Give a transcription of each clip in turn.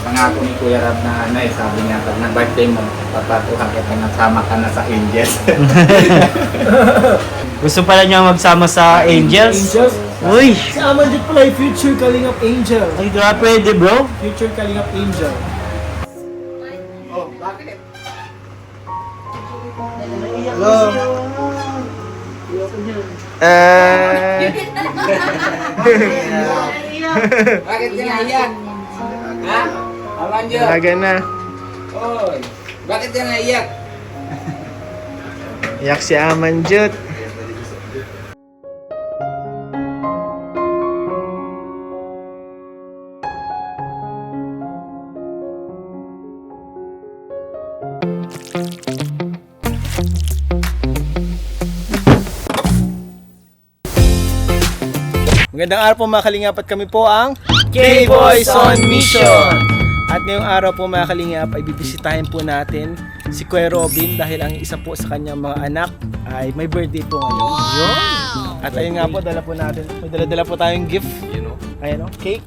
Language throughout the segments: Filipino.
Pangako ni Kuya Rab na sabi niya pag nag-birthday mo, papatuhan kita nasama ka na sa Angels. Gusto pala niya magsama sa Angels? Angels? Uy! Si Amanjit pala yung future Kalingap Angel. Ay, grabe pwede bro. Future Kalingap Angel. Oh, bakit? Hello. Bakit ka naiyak? Ha? Amanjot? Talaga na. Oy, bakit ka naiyak? Iyak si Amanjut. Magandang araw po mga Kalingap at kami po ang K-Boys on Mission! At ngayong araw po mga Kalingap ay bibisitahin po natin si Kuya Robin dahil ang isa po sa kanyang mga anak ay may birthday po ngayon. At ayun nga po, dala po natin, may dala-dala po tayong gift. Ayan o, cake.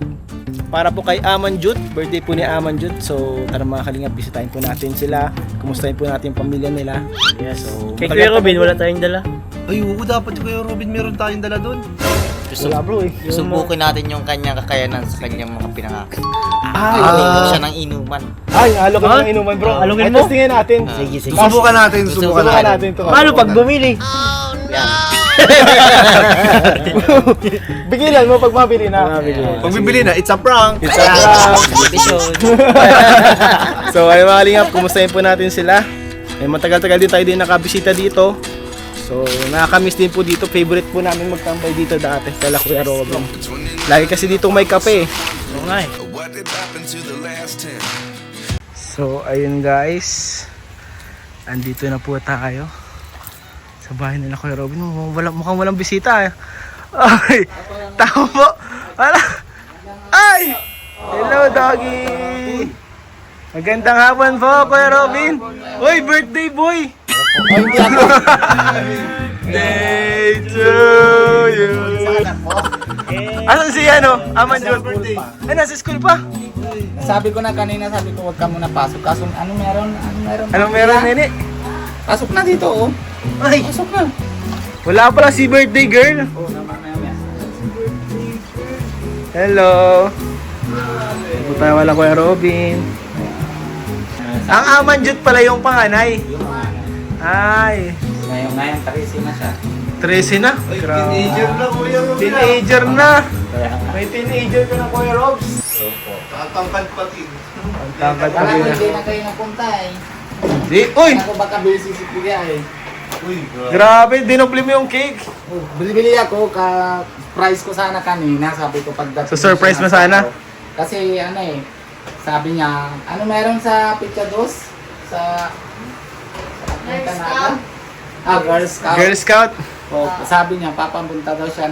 Para po kay Amanjut, birthday po ni Amanjut. So tara mga Kalingap, bisitahin po natin sila. Kumustahin po natin yung pamilya nila. Yes. So, Kay Kuya Robin, wala tayong dala. Ay, oo, dapat Kuya Robin meron tayong dala doon. Wala bro eh. Subukin natin yung kanyang kakayanan sa kanyang mga pinangako. Siya ng inuman. Ay, halo ka ng inuman bro. Halungin Ay, mo? testingin natin. Sige, sige. Subukan natin, Subukan subukan natin. natin ito. Paano pag bumili? Yan. Bigilan mo pag mabili na. Pag bibili na, it's a prank. It's a prank. Episode. So ay mga Kalingap, kumustahin po natin sila. Ay, matagal-tagal din tayo din nakabisita dito. So nakakamiss din po dito. Favorite po namin magtambay dito dati kala Kuya Robin. Lagi kasi dito may kape. Oo nga eh. So ayun guys, andito na po tayo sa bahay nila Kuya Robin. Mukhang walang bisita eh. Ay, tao po. Wala. Ay! Hello doggy! Magandang hapon po Kuya Robin. Uy, birthday boy! Day to you. Asan si Amanjut? Ay, nasa school pa. Sabi ko na kanina, sabi ko huwag ka muna pasok. Kaso ano meron? Anong meron, nene? Pasok na dito, oh. Ay, Pasok na. wala pala si birthday girl. Oh, mamaya. Hello. Punta wala Kuya Robin. Ang Amanjut pala yung panganay. Yung mga ano. Ay, Ngayon, 13 na siya. 13 na. Grabe. Teenager na, Kuya Robin. Teenager na. Kaya nga. May teenager ka na Kuya Robs. Tatangkad pati. Ang tangkad pa Parang din hindi na kayo napunta eh. Di, uy! Ako baka busy si Kuya eh. Uy, Grabe, dinopli mo yung cake. Oh, bili ako, price ko sana kanina, sabi ko pagdating. So, surprise mo sana? Kasi ano eh, sabi niya, ano meron sa Pizza Dos? Sa Girl Scout? Girl Scout. Girl Scout. Oh, sabi niya, papapunta daw siya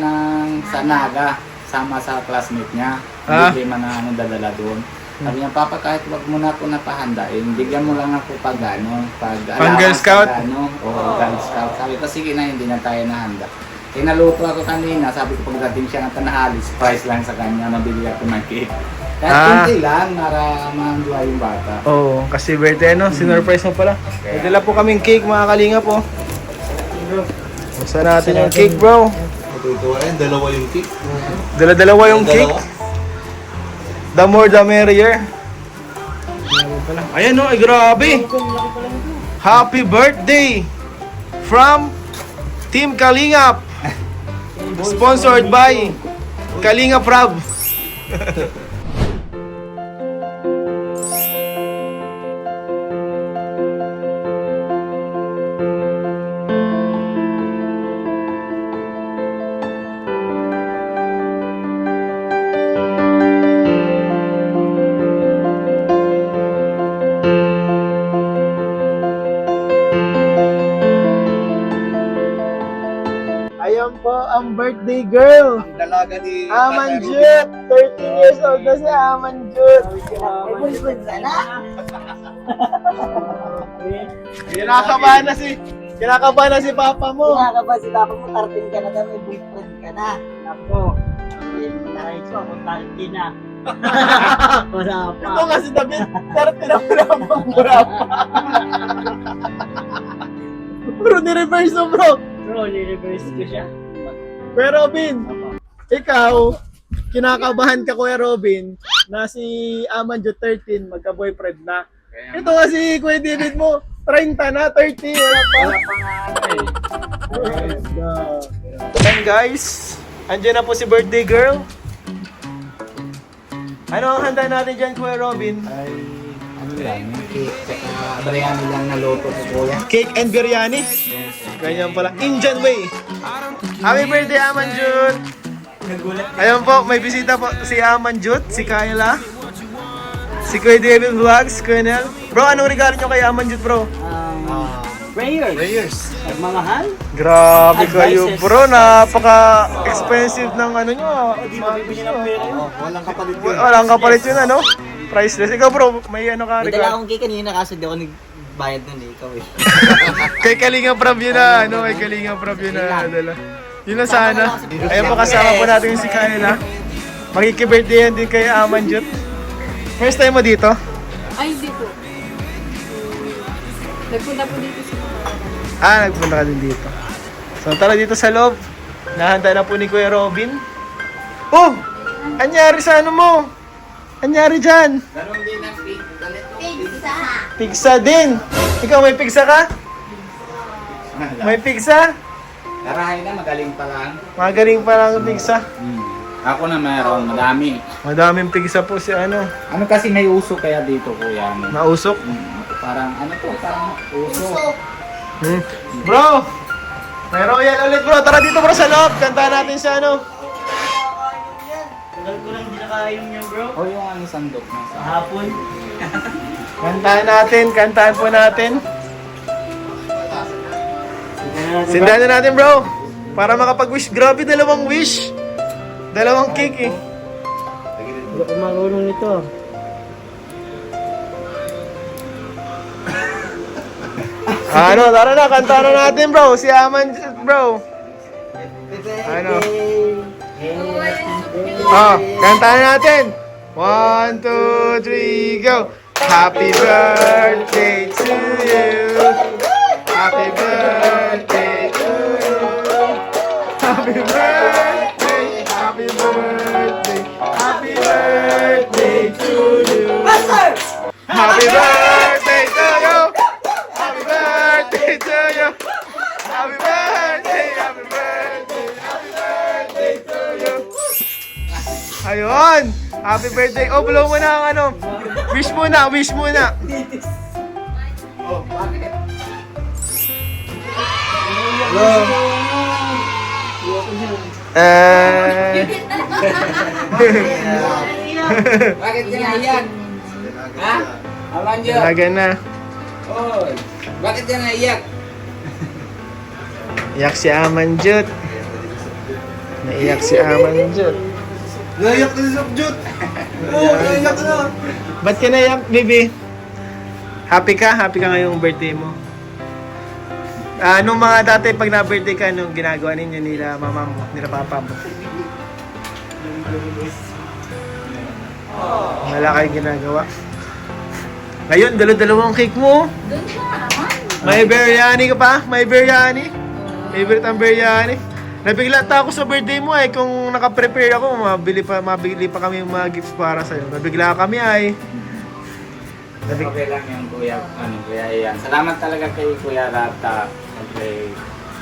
sa Naga, sama sa classmate niya. Ah. Hindi man na dadala doon. Sabi niya, Papa, kahit wag mo na ako napahandain, bigyan mo lang ako pag Pang allowance, Girl Scout? pag Girl Scout. Sabi ko, sige na, hindi na tayo nahanda. Naluto ako kanina, sabi ko pagdating siya ng tanahali, surprise lang sa kanya, nabili ako ng cake. Kahit kunti lang, para mahandla yung bata. Oo, kasi birthday sinurprise mo pala. May dala po kaming cake mga Kalingap po. Buksan natin yung cake bro. Ito ayun, dalawa yung cake. Dala-dalawa yung cake. The more the merrier. Ayan ay grabe. Happy birthday from Team Kalingap. Sponsored by Kalingap Rab. Ayan po ang birthday girl. Ang dalaga ni Amanjut! 13 years old na si Amanjut! Kinakabahan na si Papa mo. Kinakabahan si Papa mo, 13 ka na daw, may boyfriend ka na. Ako. Nakay ko, kung 13 na. Wala pa. Ito nga si David, 30 na wala pang mura pa. Bro, ni-reverse mo bro. Bro, ni-reverse ko siya. Kuya Robin, ikaw, kinakabahan ka Kuya Robin, na si Amanjo 13, magka-boyfriend na. Ito nga si Kuya David mo, 30 na, 30, wala pa. Wala pa nga Then guys, andyan na po si birthday girl. Ano ang handa natin dyan, Kuya Robin? ay ano lang, cake, tsaka biryani lang na luto ko kuya. Cake and biryani. Ganyan pala, Indian way. Happy birthday, Amanjut! Ayun po, may bisita po si Amanjut, si Kayla, si Kuya David Vlogs, Colonel. Bro, anong regalo nyo kay Amanjut, bro? Prayers. Pagmamahal. Grabe kayo, Advices. bro. Napaka-expensive ng ano nyo. Bibili ng pera yun. Walang kapalit yun. Walang kapalit yun, ano? Priceless. Ikaw, bro, may ano ka May dala regalo? akong cake kanina kaso di ako nagbayad nun eh. Ikaw eh. Kay Kalinga Prab yun na, ano? Kay Kalinga Prab yun na, dala. Yun na sana. Ayun po, kasama po natin yung si Kayla. Makiki-birthday yan din kay Amanjut. First time mo dito? Ay, hindi po. Nagpunta po dito sa Nagpunta ka din dito. So, tara dito sa loob. Nahanda na po ni Kuya Robin. Oh! Anyari sa ano mo? Anyari dyan? Ganun din ang Pigsa din. Ikaw may pigsa ka? May pigsa? Karahay na, magaling pa lang. Magaling pa lang ang pigsa. Ako na mayroon, madami. Madaming pigsa po si ano. Ano kasi may uso kaya dito kuya? Mausok. Parang ano to, parang uso. Bro! May royal ulit bro. Tara dito bro sa loob. Kanta natin sa ano. Tagal ko lang hindi nakayong niya, bro. O yung ano sandok na sa Hapon. Kantahan natin. Kantahan po natin. Sindahan na natin bro. Para makapag-wish. Grabe, dalawang wish. Dalawang cake eh. Hindi ko marunong nito. Ano, tara na, kanta na natin bro. Si Aman, bro. Ano? Kanta na natin. 1, 2, 3, go. Happy birthday to you. Happy birthday to you. Happy birthday. Happy birthday. Happy birthday to you. Happy birthday to you. Happy birthday to you. Happy birthday, happy birthday, happy birthday to you. Ayun! Happy birthday. Oh, blow mo na ang ano. Wish muna, wish muna. Oh, bakit? Bakit ka naiyak? Ha? Amanjo? Talaga na. Oy, bakit ka naiyak? Iyak si Amanjut. Naiyak si Amanjut. Naiyak na si Subjut. Oo, naiyak na. Ba't ka naiyak, baby? Happy ka? Happy ka ngayong birthday mo? Nung mga dati pag na-birthday ka, anong ginagawa ninyo nila mama mo, nila papa mo? Wala kayong ginagawa. Ngayon, dalawa-dalawang cake mo. doon na naman. May biryani ka pa? May biryani? Favorite ang biryani? Nabigla ta ako sa birthday mo ay kung naka-prepare ako, mabili pa kami yung mga gifts para sa'yo. Nabigla kami ay. Okay lang yung kuya, kuya Ian. Salamat talaga kay Kuya Rata. Siyempre,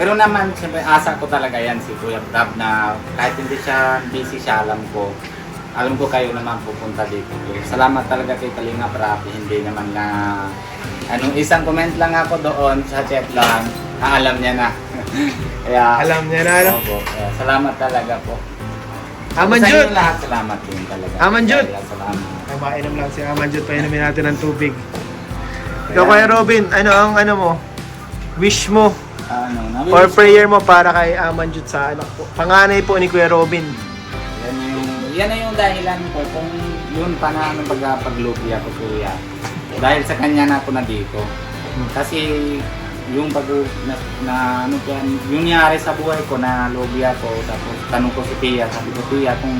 pero naman, siyempre, asa ko talaga yan si Kuya Rab na kahit hindi siya busy siya, alam ko kayo naman pupunta dito. Salamat talaga kay Kalinga Prab, hindi naman na isang comment lang ako doon sa chat lang, alam niya na. Kaya, Alam niya na, ano? Opo, kaya salamat talaga po. Amanjut! Sa inyo lahat, salamat din talaga. Amanjut! Kaya, salamat. Ay, mainom lang si Amanjut, painumin natin ng tubig. Ikaw Kuya Robin, ano ang ano mo? Wish mo or prayer mo para kay Amanjut sa anak po. Panganay po ni Kuya Robin. Yan na yung dahilan ko kung yun pa na paglupi ako kuya. Dahil sa kanya na ako na dito. Kasi yung ano yan, yung nangyari sa buhay ko na lubi ako, tapos tanong ko si Pia, sabi ko Pia kung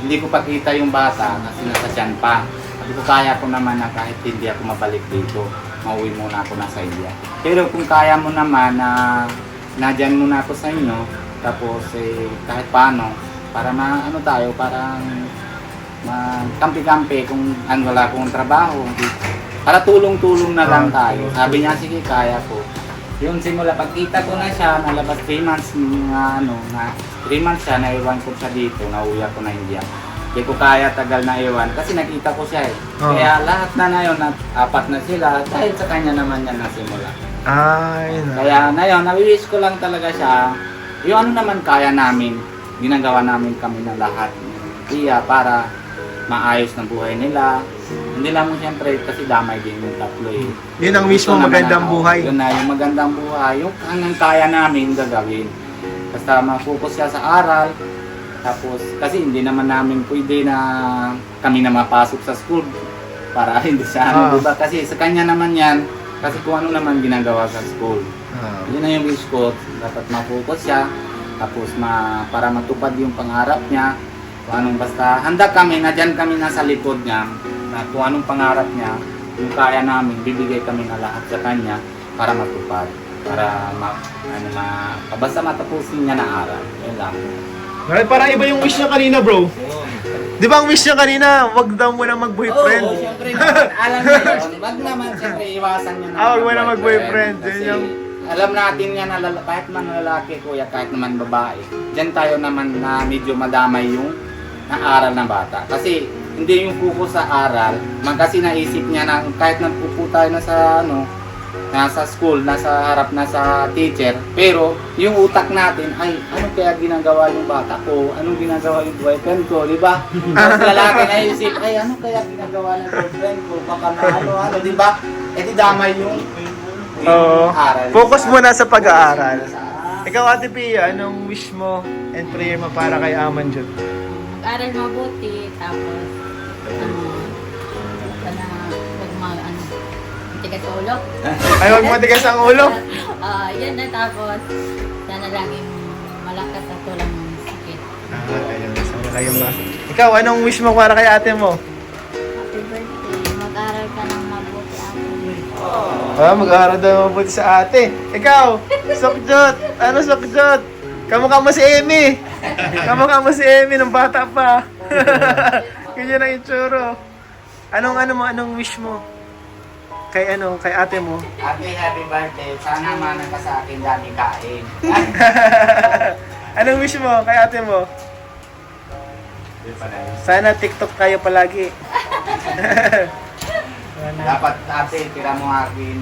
hindi ko pakita yung bata kasi nasa tiyan pa. Sabi ko kaya ko naman na kahit hindi ako mabalik dito, mauwi muna ako na sa India. Pero kung kaya mo naman na nadyan muna ako sa inyo, tapos kahit paano, para ano tayo, parang kampi-kampi kung wala akong trabaho. Para tulong-tulong na lang tayo. Sabi niya, sige, kaya ko. Yun, simula pagkita ko na siya, nalabas 3 months, na 3 months siya, naiwan ko siya dito, nauwi ako na India. Hindi ko kaya tagal na iwan kasi nakita ko siya eh. Kaya lahat na yun, 4 na sila, dahil sa kanya naman yan nasimula. Ay, Kaya ngayon, nawiwish ko lang talaga siya, yung ano naman kaya namin, ginagawa namin kami na lahat. Iya, para maayos ng buhay nila. Hindi lang mo siyempre kasi damay din yung tatlo eh. Yun ang mismo Ito naman magandang ako. buhay. Yun na yung magandang buhay. Yung hanggang kaya namin gagawin. Basta ma-focus siya sa aral. Tapos kasi hindi naman namin pwede na kami na mapasok sa school para hindi siya diba? Kasi sa kanya naman yan. Kasi kung ano naman ginagawa sa school. Yun na yung wish ko. Dapat ma-focus siya. Tapos para matupad yung pangarap niya. Kung anong basta handa kami, nadyan kami nasa likod niya. Na kung anong pangarap niya, yung kaya namin, bibigay kami na lahat sa kanya para matupad. Para basta matapusin niya na aral. Yun lang. Ay, parang iba yung wish niya kanina, bro. Di ba ang wish niya kanina, wag daw muna mag-boyfriend? Oo, siyempre naman, alam niya yun. Wag naman, siyempre, iwasan niya na. Wag muna mag-boyfriend. Kasi Yun yung... alam natin yan na kahit man lalaki, kuya, kahit naman babae. Diyan tayo naman na medyo madamay yung aral ng bata. Kasi hindi yung focus sa aral, kasi naisip niya na kahit nagpupo tayo na sa nasa school, nasa harap na sa teacher, pero yung utak natin ay ano kaya ginagawa yung bata ko, anong ginagawa yung boyfriend ko, di ba? Mas lalaki naisip, ay ano kaya ginagawa ng boyfriend ko, baka na di ba? Eh di damay yung aral. Focus muna sa pag-aaral. Ikaw, Ate Pia, anong wish mo and prayer mo para kay Amanjut? Mag-aral mabuti, tapos, sana, tigas ulo. Ay, wag matigas ang ulo. Yan na, tapos, sana laging malakas at walang sakit. Ikaw, anong wish mo para kay ate mo? Happy birthday, mag-aral ka ng mabuti ako. Mag-aaral daw mabuti sa ate. Ikaw, Sokjot. Ano Sokjot? Kamukha mo si Amy. Kamukha mo si Amy nung bata pa. Ganyan ang itsuro. Anong wish mo? Kay ate mo? Happy birthday. Sana mana ka sa akin dami kain. Anong wish mo kay ate mo? Sana TikTok kayo palagi. Dapat ate, tira mo akin.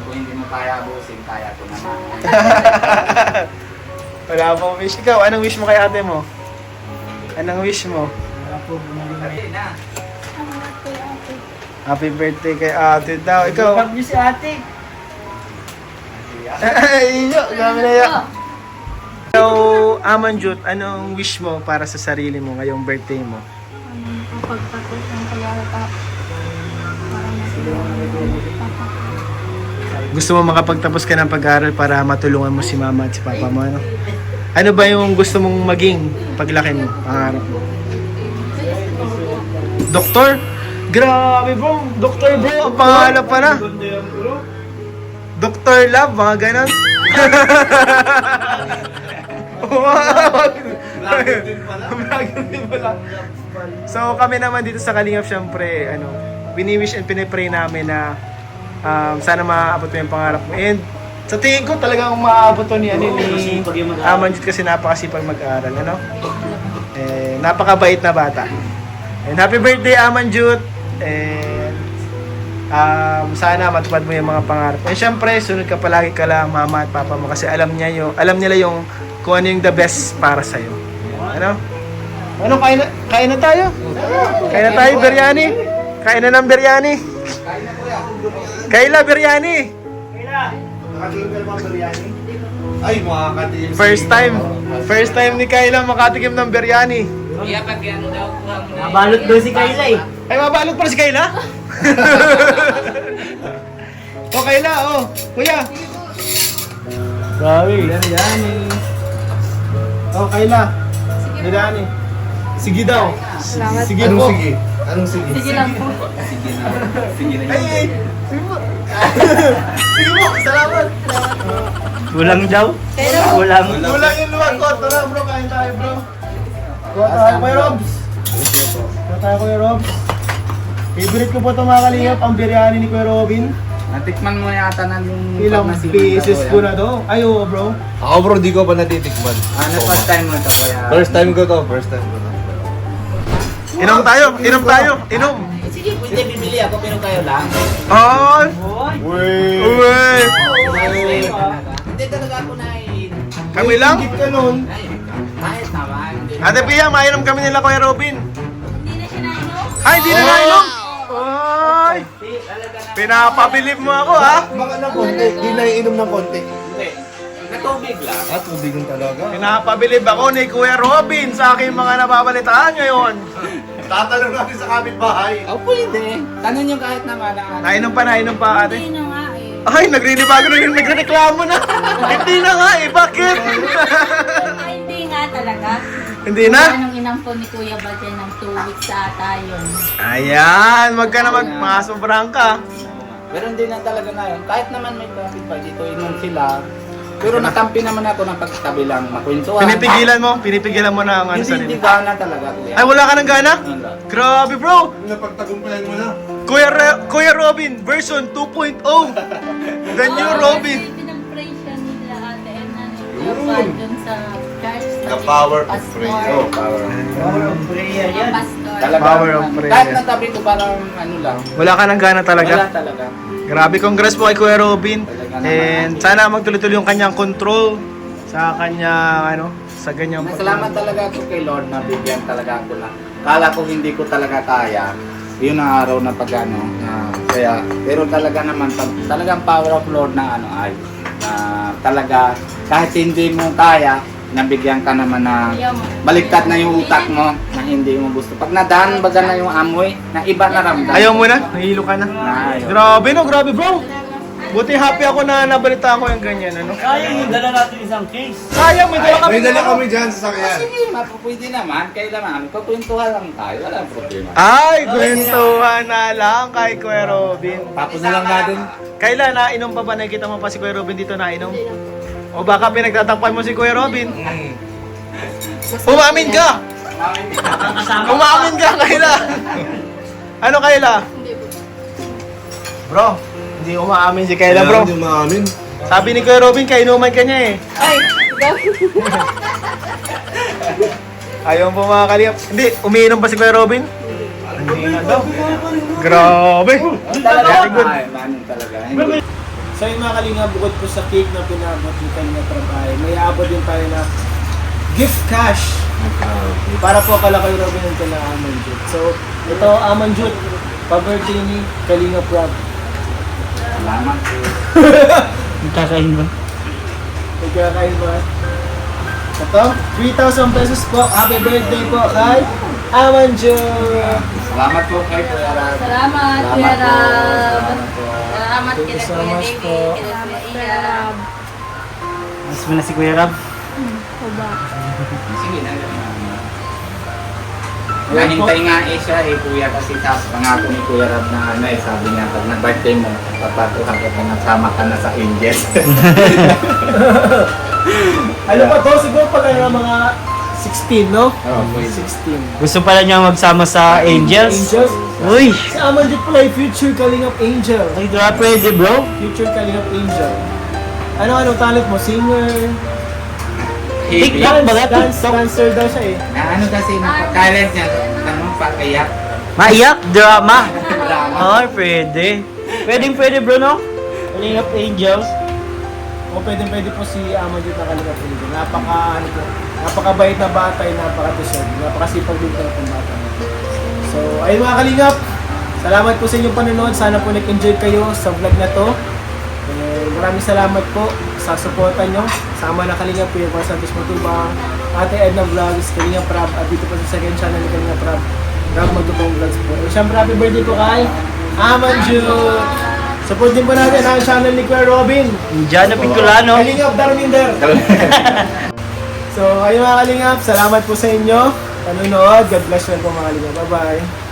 Kung hindi mo kaya abusin, kaya ko naman. Wala pong wish. Ikaw, anong wish mo kay ate mo? Anong wish mo? Ate na. Happy birthday kay ate daw. Ikaw? Pag niyo si ate. Ay, gami na yan. Ikaw, Amanjut, anong wish mo para sa sarili mo ngayong birthday mo? Ang pagtapos ng pag-aaral Gusto mo makapagtapos ka ng pag-aaral para matulungan mo si mama at si papa mo, ano? Ano ba yung gusto mong maging paglaki mo, pangarap mo? Doktor? Grabe bro, Doktor bro, ang pangalan pa na. Dr. Love, mga ganon. Vlogger din pala. So kami naman dito sa Kalingap, syempre, bini-wish and pinipray namin na sana maabot mo yung pangarap mo. And sa tingin ko talagang maabot to ni Amanjut kasi napakasipag mag-aral, napakabait na bata. And happy birthday, Amanjut. And sana matupad mo yung mga pangarap. And syempre, sunod ka palagi ka lang mama at papa mo kasi alam nila yung kung ano yung the best para sa iyo. Kain na tayo? Kain na tayo, biryani. Kain na ng biryani. Kaila, biryani. Nakatikim ka naman biryani? Ay, makakatikim. First time ni Kaila makatikim ng biryani. Iya, pag ano daw, kuha mo na. Nabalot daw si Kayla eh. Ay, mabalot pa si Kaila? O, Kaila, kuya. Grabe. Biryani. O, Kaila. Biryani. Sige daw. Salamat. Sige Anong po. sige? Anong sige? Sige lang po. Ay, sige po. Sige po, salamat. Kulang daw. Pero, Kulang. Kulang yung luwag ko. Tara bro, kain tayo bro. Kuha tayo Kuya Robs. Kuha tayo Kuya Robs. Favorite ko po ito mga kalingap, ang biryani ni Kuya Robin. Natikman mo yata na yung Ilang pag pieces kuya. ko na to. Ay, oo bro. Ako bro, di ko pa natitikman. Ano first time mo ito kuya? First time ko to, first time ko to. Inom tayo, inom tayo, inom. Sige, pwede bibili ako pero kayo lang. Ay! Uy! Uy! Hindi talaga ako na Kami lang? Higit ka nun. kahit naman. hindi Ate Pia, mainom kami nila Kuya Robin. hindi na siya nainom. Ay, di na nainom! Ay! Pinapabilib mo ako ha? Baka na konti, di na iinom ng konti. Hindi. Natubig lang. At tubigan talaga. Pinapabilib ako ni Kuya Robin sa aking mga nababalitaan ngayon. Tatanong natin sa kapitbahay. Oh, pwede. Tanong nyo kahit naman na Nainom pa ate. Hindi na nga eh. Ay, nagrinibago na yung nagreklamo na. Hindi na nga eh, bakit? Ay, hindi nga talaga. Hindi na? Anong inampon ni Kuya Badyan ng 2 weeks sa ata yun. Ayan, wag ka na magmasobrang ka. Pero hindi na talaga na yun. Kahit naman may traffic pa dito, inom sila. Pero natampi naman ako ng pagtabi lang, makwentuhan. Pinipigilan mo na ang ano sa Hindi nila. gana talaga, kuya. Ay, wala ka ng gana? Wala. Grabe bro! Napagtagumpayan mo na. Kuya Robin version 2.0. The new Robin. Pinag-pray siya nila ate Edna ni Kuya Bad dun sa church. The power of Pastor. prayer. Oh, power. Power of prayer Mga yan. pastor. Talaga. Power of prayer. Kahit natabi ko parang ano lang. Wala ka ng gana Wala talaga. talaga. Grabe, congrats po kay Kuya Robin. Talaga naman. And sana magtuloy-tuloy yung kanyang control sa kanyang sa ganyang Salamat talaga ako kay Lord na bigyan talaga ako lang. Kala ko hindi ko talaga kaya. Yun ang araw na pag-ano. Kaya, pero talaga naman, talagang power of Lord na ano ay, na talaga, kahit hindi mo kaya, nabigyan ka naman na baliktad na yung utak mo na hindi mo gusto. Pag nadaan baga na yung amoy, na iba na ramdam. Ayaw mo na? Nahilo ka na? Na, ayaw. Grabe no, grabe bro. Buti happy ako na nabalita ko yung ganyan, ano? Sayang yung dala natin isang case. Sayang, may dala kami. May dala kami dyan sa sakyan. Sige, mapapwede naman. Kailangan, pagkwentuhan lang tayo. Walang problema. Ay, kwentuhan na lang kay Kuya Robin. Tapos na lang natin. Kailan nainom pa ba? Nakikita mo pa si Kuya Robin dito nainom? O baka pinagtatakpan mo si Kuya Robin? Umamin ka! Umamin ka, Kayla! Ano, Kayla? Bro, hindi umaamin si Kayla, bro. Hindi maamin. Sabi ni Kuya Robin, kainuman ka niya eh. Ay, Ayaw mo mga kaliyap. Hindi, umiinom pa si Kuya Robin? Hindi na daw. Grabe. Talaga, Very good. ay, manong talaga. Hindi. So yung mga kalinga, bukod po sa cake na pinabot ni Kalinga Trabay, may aabot din tayo na gift cash para po kala kay Robin ng kala Amanjut. So ito Amanjut, pa-birthday ni Kalinga Prab. Salamat po. Kakain ba? Nagkakain ba? Ito, 3,000 pesos po. Happy birthday po kay Amanjut. Salamat po kay Kuya Rab. salamat, Salamat Kuya po. Rab. Salamat po. Salamat Thank you kila so Kuya much David, po. kila Kuya Ian. Mas mo na si Kuya Rab. Sige na. Nahintay nga eh siya eh, Kuya, kasi tapos pangako ni Kuya Rab na ano eh, sabi niya, pag nag-birthday mo, papatuhan ka na nasama ka na sa Angels. Ano pa to? Siguro pag ano, mga 16, no? Oo, pwede. 16. Gusto pala niya magsama sa Angels. Angels? Uy! Si Amanjut pala yung future Kalingap Angel. Ay, diba pwede bro? Future Kalingap Angel. Ano talent mo? Singer? TikTok ba nga? TikTok? Dancer daw siya eh. Na ano kasi, napaka-talent niya, tanong pa kaya. Maiyak? Drama? Drama. Ay, pwede. Pwede bro, no? Kaling of Angels. O pwede po si Amanjut na Kalingap Angel. Napakabait na bata, napaka-deserve. Napakasipag din ng bata. So, ayun mga Kalingap. Salamat po sa inyong panonood. Sana po nag-enjoy kayo sa vlog na to. Maraming salamat po sa suporta nyo. Sama na Kalingap po yung mga Santos Matubang, Ate Edna Vlogs, Kalingap Prab, at dito po sa second channel ni Kalingap Prab, Prab Matubang Vlogs po. And syempre, happy birthday po kay Amanjut! Support din po natin ang channel ni Kuya Robin, Diyan na Picolano. Kalingap Darminder. So, ayun mga Kalingap, salamat po sa inyo. panonood. God bless po mga kalingap. Bye-bye.